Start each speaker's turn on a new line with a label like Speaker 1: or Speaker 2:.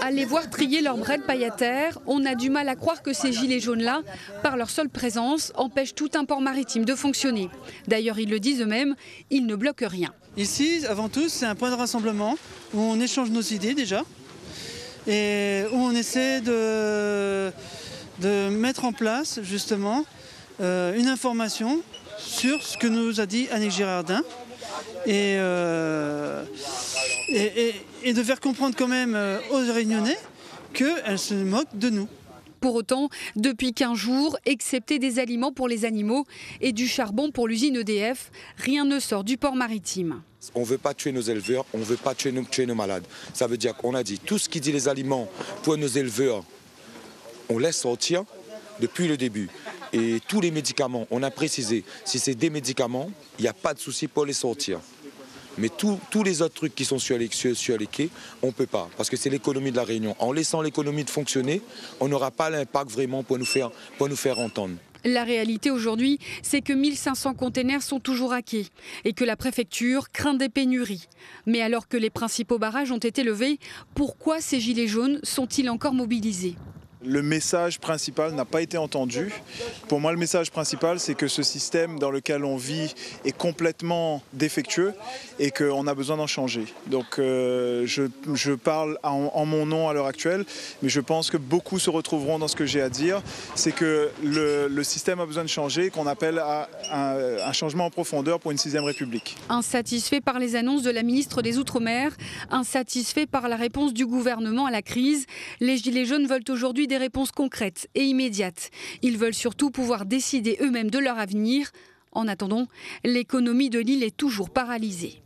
Speaker 1: À les voir trier leur bret de paille à terre, on a du mal à croire que ces gilets jaunes-là, par leur seule présence, empêchent tout un port maritime de fonctionner. D'ailleurs, ils le disent eux-mêmes, ils ne bloquent rien.
Speaker 2: Ici, avant tout, c'est un point de rassemblement où on échange nos idées déjà et où on essaie de mettre en place justement une information sur ce que nous a dit Annick Girardin et de faire comprendre quand même aux Réunionnais qu'elle se moque de nous.
Speaker 1: Pour autant, depuis 15 jours, excepté des aliments pour les animaux et du charbon pour l'usine EDF, rien ne sort du port maritime.
Speaker 3: On ne veut pas tuer nos éleveurs, on ne veut pas tuer nos malades. Ça veut dire qu'on a dit tout ce qui dit les aliments pour nos éleveurs, on laisse sortir depuis le début. Et tous les médicaments, on a précisé, si c'est des médicaments, il n'y a pas de souci pour les sortir. Mais tous les autres trucs qui sont sur les quais, on ne peut pas, parce que c'est l'économie de la Réunion. En laissant l'économie de fonctionner, on n'aura pas l'impact vraiment pour nous faire entendre.
Speaker 1: La réalité aujourd'hui, c'est que 1500 containers sont toujours à quai et que la préfecture craint des pénuries. Mais alors que les principaux barrages ont été levés, pourquoi ces gilets jaunes sont-ils encore mobilisés ?
Speaker 4: Le message principal n'a pas été entendu. Pour moi, le message principal, c'est que ce système dans lequel on vit est complètement défectueux et qu'on a besoin d'en changer. Donc je parle en mon nom à l'heure actuelle, mais je pense que beaucoup se retrouveront dans ce que j'ai à dire. C'est que le système a besoin de changer et qu'on appelle à un changement en profondeur pour une 6e République.
Speaker 1: Insatisfait par les annonces de la ministre des Outre-mer, insatisfait par la réponse du gouvernement à la crise, les Gilets jaunes veulent aujourd'hui des réponses concrètes et immédiates. Ils veulent surtout pouvoir décider eux-mêmes de leur avenir. En attendant, l'économie de l'île est toujours paralysée.